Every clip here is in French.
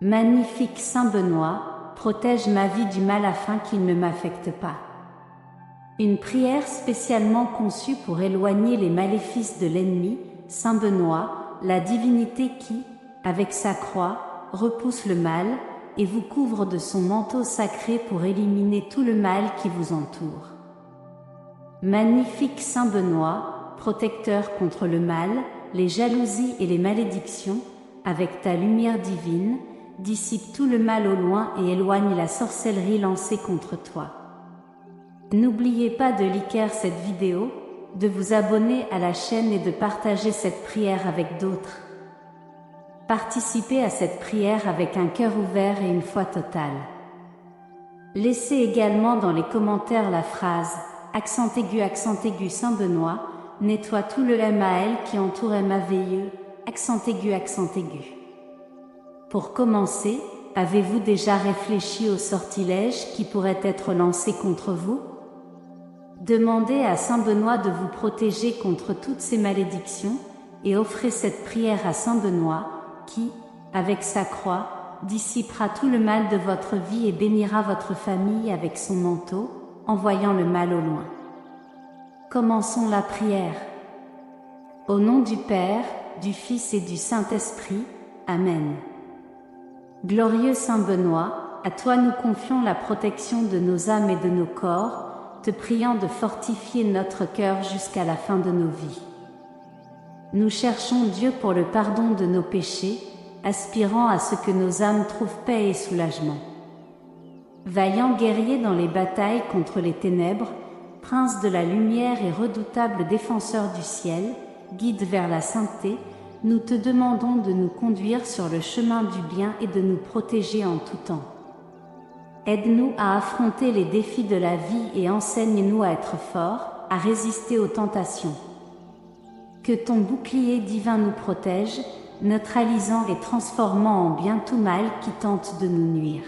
Magnifique Saint Benoît, protège ma vie du mal afin qu'il ne m'affecte pas. Une prière spécialement conçue pour éloigner les maléfices de l'ennemi, Saint Benoît, la divinité qui, avec sa croix, repousse le mal, et vous couvre de son manteau sacré pour éliminer tout le mal qui vous entoure. Magnifique Saint Benoît, protecteur contre le mal, les jalousies et les malédictions, avec ta lumière divine, dissipe tout le mal au loin et éloigne la sorcellerie lancée contre toi. N'oubliez pas de liker cette vidéo, de vous abonner à la chaîne et de partager cette prière avec d'autres. Participez à cette prière avec un cœur ouvert et une foi totale. Laissez également dans les commentaires la phrase « accent aigu Saint Benoît, nettoie tout le mal qui entourait ma veilleux, accent aigu. » Pour commencer, avez-vous déjà réfléchi aux sortilèges qui pourraient être lancés contre vous? Demandez à Saint Benoît de vous protéger contre toutes ces malédictions et offrez cette prière à Saint Benoît qui, avec sa croix, dissipera tout le mal de votre vie et bénira votre famille avec son manteau, envoyant le mal au loin. Commençons la prière. Au nom du Père, du Fils et du Saint-Esprit, Amen. Glorieux Saint Benoît, à toi nous confions la protection de nos âmes et de nos corps, te priant de fortifier notre cœur jusqu'à la fin de nos vies. Nous cherchons Dieu pour le pardon de nos péchés, aspirant à ce que nos âmes trouvent paix et soulagement. Vaillant guerrier dans les batailles contre les ténèbres, prince de la lumière et redoutable défenseur du ciel, guide vers la sainteté, nous te demandons de nous conduire sur le chemin du bien et de nous protéger en tout temps. Aide-nous à affronter les défis de la vie et enseigne-nous à être forts, à résister aux tentations. Que ton bouclier divin nous protège, neutralisant et transformant en bien tout mal qui tente de nous nuire.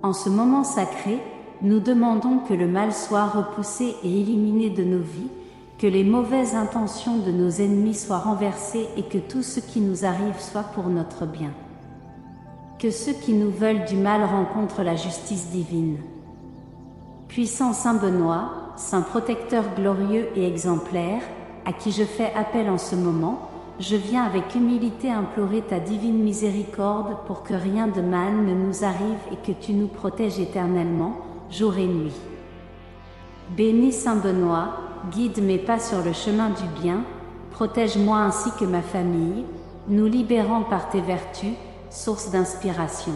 En ce moment sacré, nous demandons que le mal soit repoussé et éliminé de nos vies, que les mauvaises intentions de nos ennemis soient renversées et que tout ce qui nous arrive soit pour notre bien. Que ceux qui nous veulent du mal rencontrent la justice divine. Puissant Saint Benoît, Saint protecteur glorieux et exemplaire, à qui je fais appel en ce moment, je viens avec humilité implorer ta divine miséricorde pour que rien de mal ne nous arrive et que tu nous protèges éternellement, jour et nuit. Bénis Saint Benoît, guide mes pas sur le chemin du bien, protège-moi ainsi que ma famille, nous libérant par tes vertus, source d'inspiration.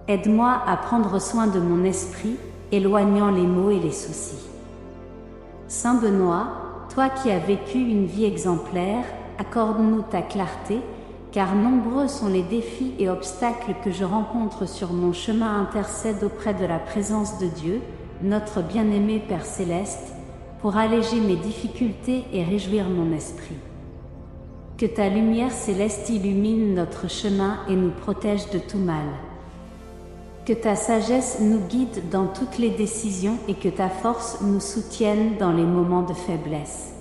Aide-moi à prendre soin de mon esprit, éloignant les maux et les soucis. Saint Benoît, toi qui as vécu une vie exemplaire, accorde-nous ta clarté, car nombreux sont les défis et obstacles que je rencontre sur mon chemin. Intercède auprès de la présence de Dieu, notre bien-aimé Père Céleste, pour alléger mes difficultés et réjouir mon esprit. Que ta lumière céleste illumine notre chemin et nous protège de tout mal. Que ta sagesse nous guide dans toutes les décisions et que ta force nous soutienne dans les moments de faiblesse.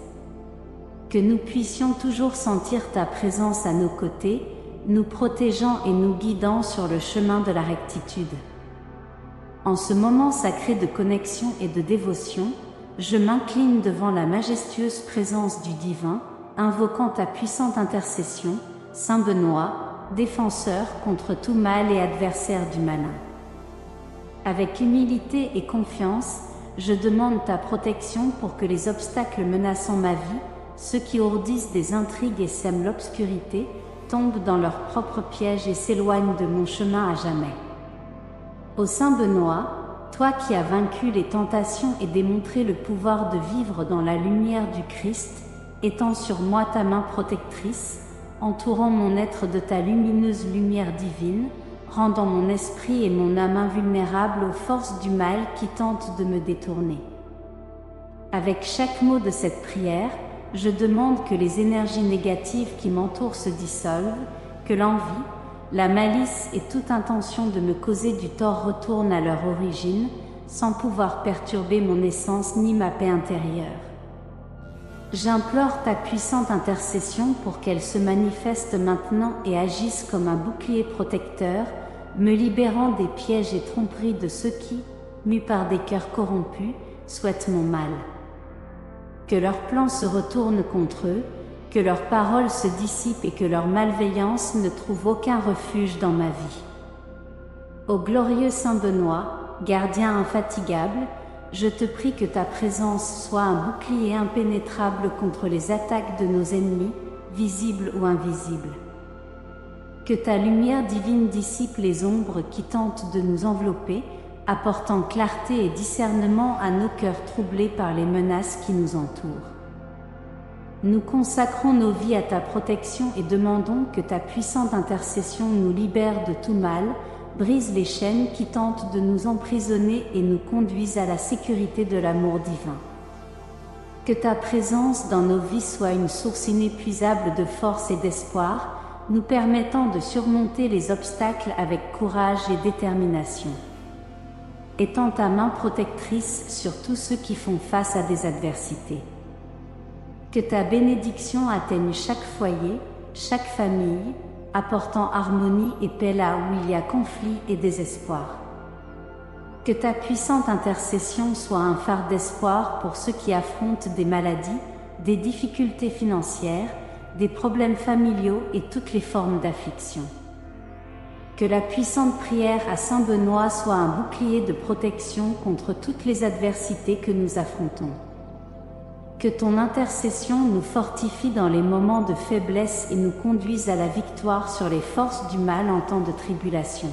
Que nous puissions toujours sentir ta présence à nos côtés, nous protégeant et nous guidant sur le chemin de la rectitude. En ce moment sacré de connexion et de dévotion, je m'incline devant la majestueuse présence du divin, invoquant ta puissante intercession, Saint Benoît, défenseur contre tout mal et adversaire du malin. Avec humilité et confiance, je demande ta protection pour que les obstacles menaçant ma vie, ceux qui ourdissent des intrigues et sèment l'obscurité, tombent dans leurs propres pièges et s'éloignent de mon chemin à jamais. Ô Saint Benoît, toi qui as vaincu les tentations et démontré le pouvoir de vivre dans la lumière du Christ, étends sur moi ta main protectrice, entourant mon être de ta lumineuse lumière divine, rendant mon esprit et mon âme invulnérables aux forces du mal qui tentent de me détourner. Avec chaque mot de cette prière, je demande que les énergies négatives qui m'entourent se dissolvent, que l'envie, la malice et toute intention de me causer du tort retournent à leur origine, sans pouvoir perturber mon essence ni ma paix intérieure. J'implore ta puissante intercession pour qu'elle se manifeste maintenant et agisse comme un bouclier protecteur, me libérant des pièges et tromperies de ceux qui, mus par des cœurs corrompus, souhaitent mon mal. Que leurs plans se retournent contre eux, que leurs paroles se dissipent et que leur malveillance ne trouve aucun refuge dans ma vie. Ô glorieux Saint Benoît, gardien infatigable, je te prie que ta présence soit un bouclier impénétrable contre les attaques de nos ennemis, visibles ou invisibles. Que ta lumière divine dissipe les ombres qui tentent de nous envelopper, apportant clarté et discernement à nos cœurs troublés par les menaces qui nous entourent. Nous consacrons nos vies à ta protection et demandons que ta puissante intercession nous libère de tout mal, brise les chaînes qui tentent de nous emprisonner et nous conduise à la sécurité de l'amour divin. Que ta présence dans nos vies soit une source inépuisable de force et d'espoir, nous permettant de surmonter les obstacles avec courage et détermination. Étends ta main protectrice sur tous ceux qui font face à des adversités. Que ta bénédiction atteigne chaque foyer, chaque famille, apportant harmonie et paix là où il y a conflit et désespoir. Que ta puissante intercession soit un phare d'espoir pour ceux qui affrontent des maladies, des difficultés financières, des problèmes familiaux et toutes les formes d'affliction. Que la puissante prière à Saint Benoît soit un bouclier de protection contre toutes les adversités que nous affrontons. Que ton intercession nous fortifie dans les moments de faiblesse et nous conduise à la victoire sur les forces du mal en temps de tribulation.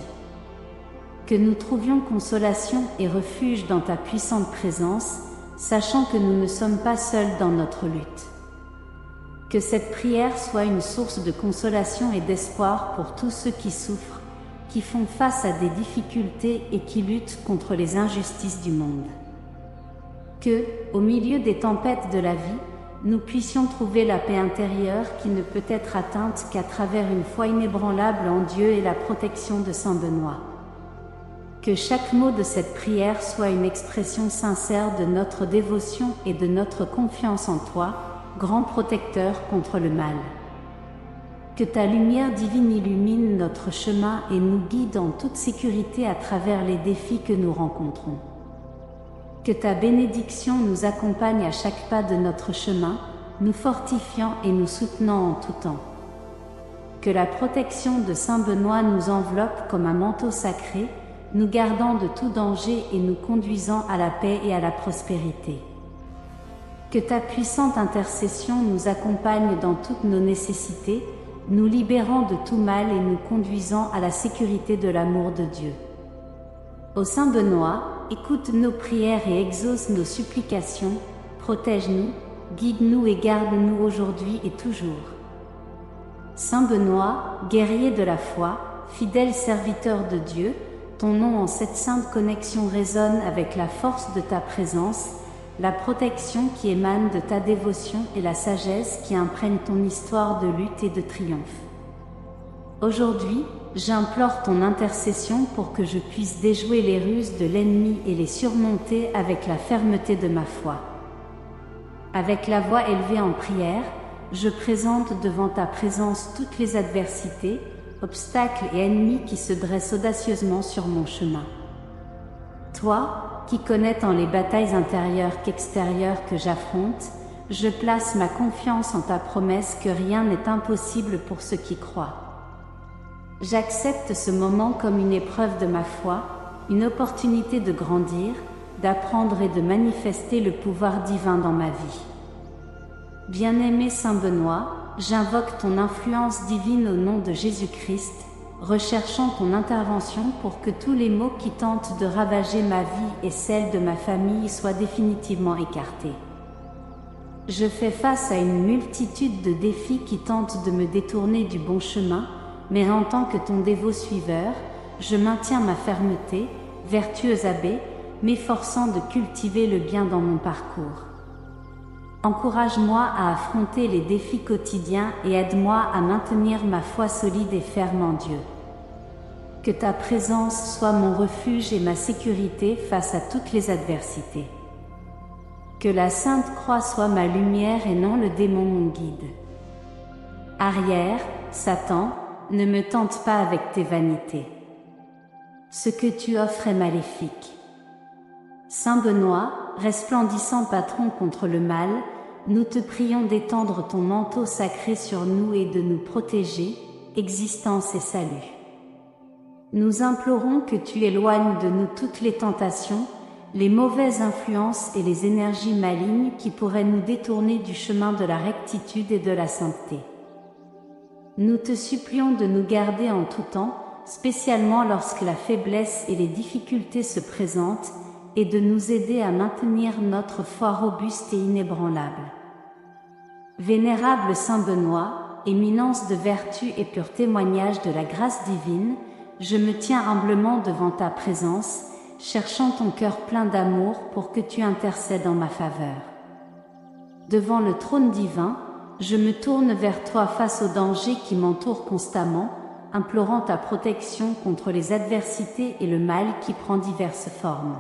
Que nous trouvions consolation et refuge dans ta puissante présence, sachant que nous ne sommes pas seuls dans notre lutte. Que cette prière soit une source de consolation et d'espoir pour tous ceux qui souffrent, qui font face à des difficultés et qui luttent contre les injustices du monde. Que, au milieu des tempêtes de la vie, nous puissions trouver la paix intérieure qui ne peut être atteinte qu'à travers une foi inébranlable en Dieu et la protection de Saint Benoît. Que chaque mot de cette prière soit une expression sincère de notre dévotion et de notre confiance en toi, grand protecteur contre le mal. Que ta lumière divine illumine notre chemin et nous guide en toute sécurité à travers les défis que nous rencontrons. Que ta bénédiction nous accompagne à chaque pas de notre chemin, nous fortifiant et nous soutenant en tout temps. Que la protection de Saint Benoît nous enveloppe comme un manteau sacré, nous gardant de tout danger et nous conduisant à la paix et à la prospérité. Que ta puissante intercession nous accompagne dans toutes nos nécessités, nous libérant de tout mal et nous conduisant à la sécurité de l'amour de Dieu. Ô Saint Benoît, écoute nos prières et exauce nos supplications, protège-nous, guide-nous et garde-nous aujourd'hui et toujours. Saint Benoît, guerrier de la foi, fidèle serviteur de Dieu, ton nom en cette sainte connexion résonne avec la force de ta présence, la protection qui émane de ta dévotion et la sagesse qui imprègne ton histoire de lutte et de triomphe. Aujourd'hui, j'implore ton intercession pour que je puisse déjouer les ruses de l'ennemi et les surmonter avec la fermeté de ma foi. Avec la voix élevée en prière, je présente devant ta présence toutes les adversités, obstacles et ennemis qui se dressent audacieusement sur mon chemin. Toi, qui connais tant les batailles intérieures qu'extérieures que j'affronte, je place ma confiance en ta promesse que rien n'est impossible pour ceux qui croient. J'accepte ce moment comme une épreuve de ma foi, une opportunité de grandir, d'apprendre et de manifester le pouvoir divin dans ma vie. Bien-aimé Saint Benoît, j'invoque ton influence divine au nom de Jésus-Christ, recherchant ton intervention pour que tous les maux qui tentent de ravager ma vie et celle de ma famille soient définitivement écartés. Je fais face à une multitude de défis qui tentent de me détourner du bon chemin, mais en tant que ton dévot suiveur, je maintiens ma fermeté, vertueux abbé, m'efforçant de cultiver le bien dans mon parcours. Encourage-moi à affronter les défis quotidiens et aide-moi à maintenir ma foi solide et ferme en Dieu. Que ta présence soit mon refuge et ma sécurité face à toutes les adversités. Que la Sainte Croix soit ma lumière et non le démon mon guide. Arrière, Satan, ne me tente pas avec tes vanités. Ce que tu offres est maléfique. Saint Benoît, resplendissant patron contre le mal, nous te prions d'étendre ton manteau sacré sur nous et de nous protéger, existence et salut. Nous implorons que tu éloignes de nous toutes les tentations, les mauvaises influences et les énergies malignes qui pourraient nous détourner du chemin de la rectitude et de la sainteté. Nous te supplions de nous garder en tout temps, spécialement lorsque la faiblesse et les difficultés se présentent, et de nous aider à maintenir notre foi robuste et inébranlable. Vénérable Saint Benoît, éminence de vertu et pur témoignage de la grâce divine, je me tiens humblement devant ta présence, cherchant ton cœur plein d'amour pour que tu intercèdes en ma faveur. Devant le trône divin, je me tourne vers toi face aux dangers qui m'entourent constamment, implorant ta protection contre les adversités et le mal qui prend diverses formes.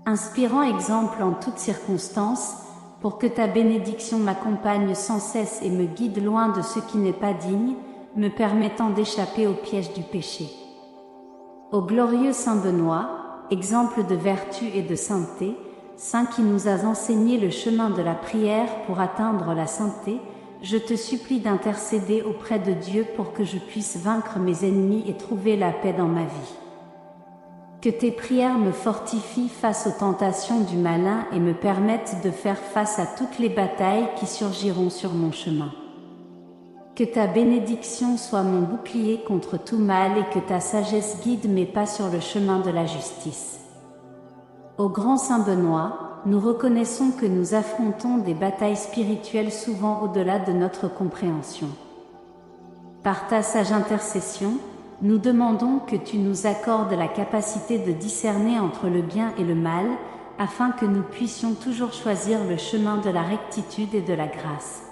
Inspirant exemple en toutes circonstances, pour que ta bénédiction m'accompagne sans cesse et me guide loin de ce qui n'est pas digne, me permettant d'échapper au piège du péché. Ô glorieux Saint Benoît, exemple de vertu et de sainteté, Saint qui nous as enseigné le chemin de la prière pour atteindre la sainteté, je te supplie d'intercéder auprès de Dieu pour que je puisse vaincre mes ennemis et trouver la paix dans ma vie. Que tes prières me fortifient face aux tentations du malin et me permettent de faire face à toutes les batailles qui surgiront sur mon chemin. Que ta bénédiction soit mon bouclier contre tout mal et que ta sagesse guide mes pas sur le chemin de la justice. Ô grand Saint Benoît, nous reconnaissons que nous affrontons des batailles spirituelles souvent au-delà de notre compréhension. Par ta sage intercession, nous demandons que tu nous accordes la capacité de discerner entre le bien et le mal, afin que nous puissions toujours choisir le chemin de la rectitude et de la grâce.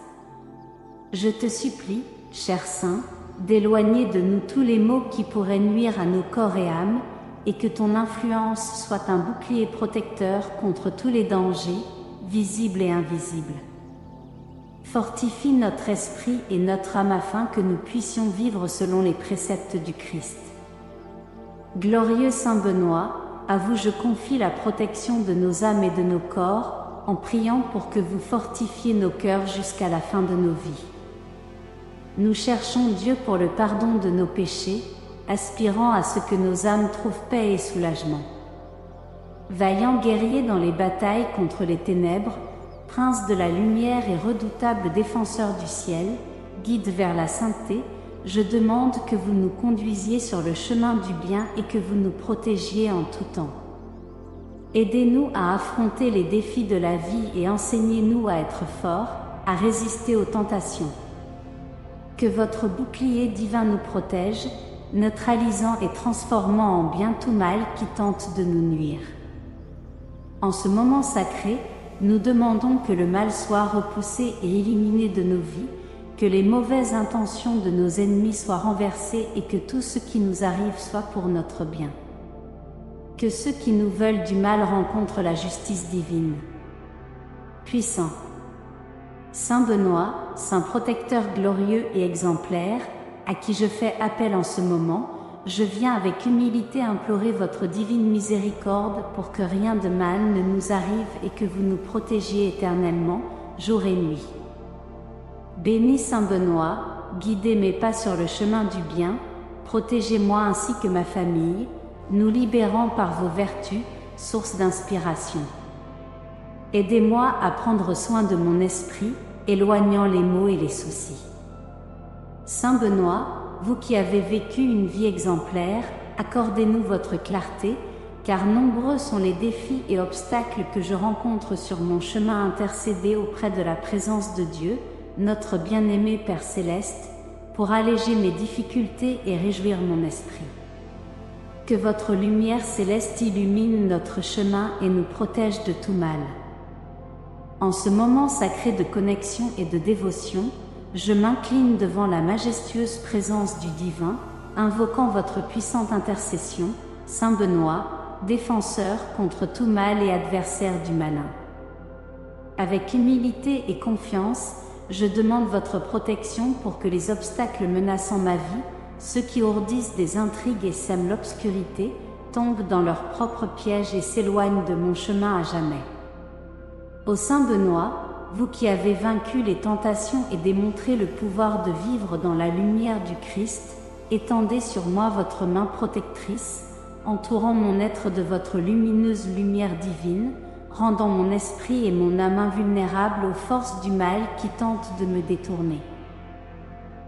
Je te supplie, cher Saint, d'éloigner de nous tous les maux qui pourraient nuire à nos corps et âmes, et que ton influence soit un bouclier protecteur contre tous les dangers, visibles et invisibles. Fortifie notre esprit et notre âme afin que nous puissions vivre selon les préceptes du Christ. Glorieux Saint Benoît, à vous je confie la protection de nos âmes et de nos corps, en priant pour que vous fortifiez nos cœurs jusqu'à la fin de nos vies. Nous cherchons Dieu pour le pardon de nos péchés, aspirant à ce que nos âmes trouvent paix et soulagement. Vaillant guerrier dans les batailles contre les ténèbres, Prince de la lumière et redoutable défenseur du ciel, guide vers la sainteté, je demande que vous nous conduisiez sur le chemin du bien et que vous nous protégiez en tout temps. Aidez-nous à affronter les défis de la vie et enseignez-nous à être forts, à résister aux tentations. Que votre bouclier divin nous protège, neutralisant et transformant en bien tout mal qui tente de nous nuire. En ce moment sacré, nous demandons que le mal soit repoussé et éliminé de nos vies, que les mauvaises intentions de nos ennemis soient renversées et que tout ce qui nous arrive soit pour notre bien. Que ceux qui nous veulent du mal rencontrent la justice divine. Puissant Saint Benoît, Saint protecteur glorieux et exemplaire, à qui je fais appel en ce moment, je viens avec humilité implorer votre divine miséricorde pour que rien de mal ne nous arrive et que vous nous protégiez éternellement, jour et nuit. Béni Saint Benoît, guidez mes pas sur le chemin du bien, protégez-moi ainsi que ma famille, nous libérant par vos vertus, source d'inspiration. Aidez-moi à prendre soin de mon esprit, éloignant les maux et les soucis. Saint Benoît, vous qui avez vécu une vie exemplaire, accordez-nous votre clarté, car nombreux sont les défis et obstacles que je rencontre sur mon chemin. Intercédez auprès de la présence de Dieu, notre bien-aimé Père Céleste, pour alléger mes difficultés et réjouir mon esprit. Que votre lumière céleste illumine notre chemin et nous protège de tout mal. En ce moment sacré de connexion et de dévotion, je m'incline devant la majestueuse présence du divin, invoquant votre puissante intercession, Saint Benoît, défenseur contre tout mal et adversaire du malin. Avec humilité et confiance, je demande votre protection pour que les obstacles menaçant ma vie, ceux qui ourdissent des intrigues et sèment l'obscurité, tombent dans leurs propres pièges et s'éloignent de mon chemin à jamais. Ô Saint Benoît, vous qui avez vaincu les tentations et démontré le pouvoir de vivre dans la lumière du Christ, étendez sur moi votre main protectrice, entourant mon être de votre lumineuse lumière divine, rendant mon esprit et mon âme invulnérables aux forces du mal qui tentent de me détourner.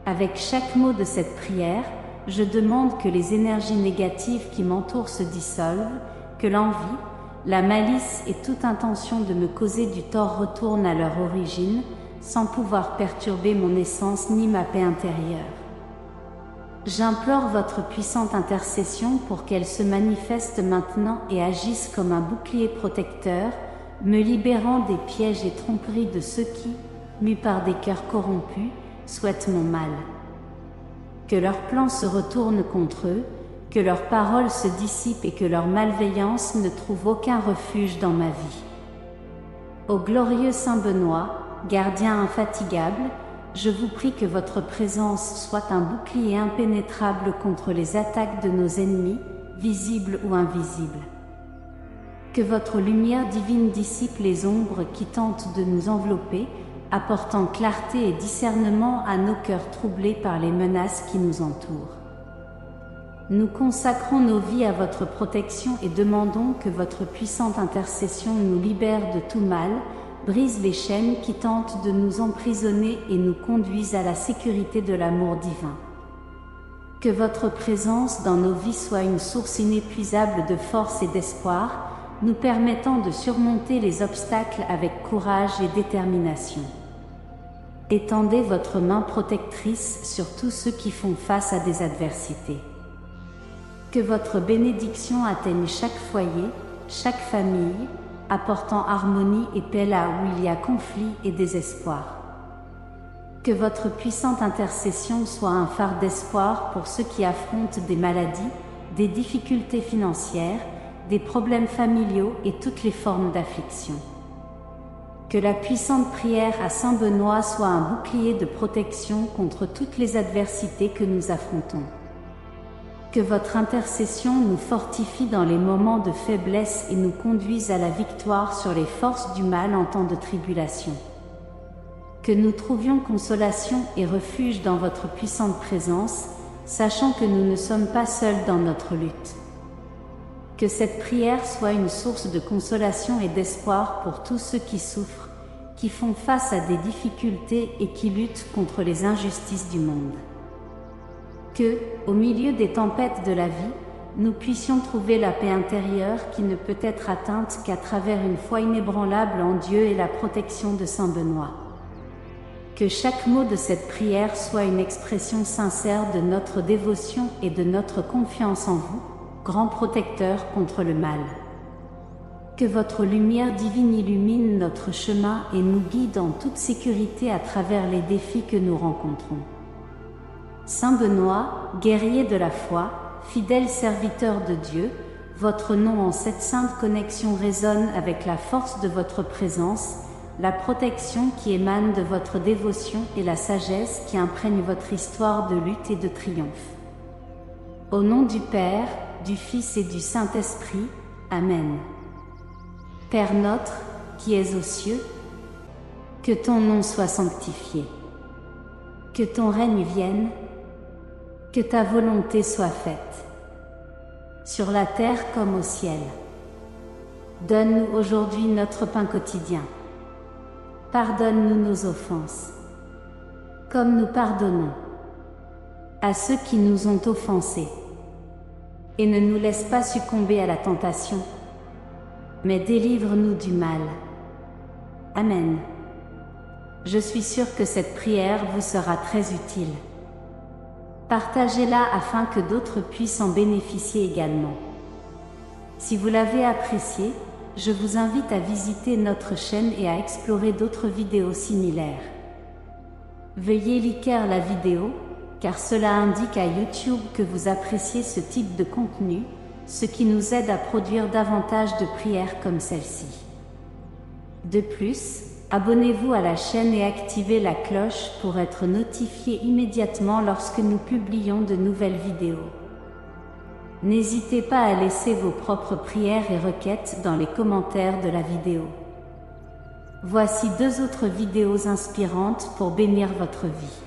Avec chaque mot de cette prière, je demande que les énergies négatives qui m'entourent se dissolvent, que l'envie, la malice et toute intention de me causer du tort retournent à leur origine, sans pouvoir perturber mon essence ni ma paix intérieure. J'implore votre puissante intercession pour qu'elle se manifeste maintenant et agisse comme un bouclier protecteur, me libérant des pièges et tromperies de ceux qui, mus par des cœurs corrompus, souhaitent mon mal. Que leurs plans se retournent contre eux, que leurs paroles se dissipent et que leur malveillance ne trouve aucun refuge dans ma vie. Ô glorieux Saint Benoît, gardien infatigable, je vous prie que votre présence soit un bouclier impénétrable contre les attaques de nos ennemis, visibles ou invisibles. Que votre lumière divine dissipe les ombres qui tentent de nous envelopper, apportant clarté et discernement à nos cœurs troublés par les menaces qui nous entourent. Nous consacrons nos vies à votre protection et demandons que votre puissante intercession nous libère de tout mal, brise les chaînes qui tentent de nous emprisonner et nous conduise à la sécurité de l'amour divin. Que votre présence dans nos vies soit une source inépuisable de force et d'espoir, nous permettant de surmonter les obstacles avec courage et détermination. Étendez votre main protectrice sur tous ceux qui font face à des adversités. Que votre bénédiction atteigne chaque foyer, chaque famille, apportant harmonie et paix là où il y a conflit et désespoir. Que votre puissante intercession soit un phare d'espoir pour ceux qui affrontent des maladies, des difficultés financières, des problèmes familiaux et toutes les formes d'affliction. Que la puissante prière à Saint Benoît soit un bouclier de protection contre toutes les adversités que nous affrontons. Que votre intercession nous fortifie dans les moments de faiblesse et nous conduise à la victoire sur les forces du mal en temps de tribulation. Que nous trouvions consolation et refuge dans votre puissante présence, sachant que nous ne sommes pas seuls dans notre lutte. Que cette prière soit une source de consolation et d'espoir pour tous ceux qui souffrent, qui font face à des difficultés et qui luttent contre les injustices du monde. Que, au milieu des tempêtes de la vie, nous puissions trouver la paix intérieure qui ne peut être atteinte qu'à travers une foi inébranlable en Dieu et la protection de Saint Benoît. Que chaque mot de cette prière soit une expression sincère de notre dévotion et de notre confiance en vous, grand protecteur contre le mal. Que votre lumière divine illumine notre chemin et nous guide en toute sécurité à travers les défis que nous rencontrons. Saint Benoît, guerrier de la foi, fidèle serviteur de Dieu, votre nom en cette sainte connexion résonne avec la force de votre présence, la protection qui émane de votre dévotion et la sagesse qui imprègne votre histoire de lutte et de triomphe. Au nom du Père, du Fils et du Saint-Esprit, Amen. Père notre, qui es aux cieux, que ton nom soit sanctifié. Que ton règne vienne, que ta volonté soit faite, sur la terre comme au ciel. Donne-nous aujourd'hui notre pain quotidien. Pardonne-nous nos offenses, comme nous pardonnons à ceux qui nous ont offensés. Et ne nous laisse pas succomber à la tentation, mais délivre-nous du mal. Amen. Je suis sûre que cette prière vous sera très utile. Partagez-la afin que d'autres puissent en bénéficier également. Si vous l'avez appréciée, je vous invite à visiter notre chaîne et à explorer d'autres vidéos similaires. Veuillez liker la vidéo, car cela indique à YouTube que vous appréciez ce type de contenu, ce qui nous aide à produire davantage de prières comme celle-ci. De plus, Abonnez-vous à la chaîne et activez la cloche pour être notifié immédiatement lorsque nous publions de nouvelles vidéos. N'hésitez pas à laisser vos propres prières et requêtes dans les commentaires de la vidéo. Voici 2 autres vidéos inspirantes pour bénir votre vie.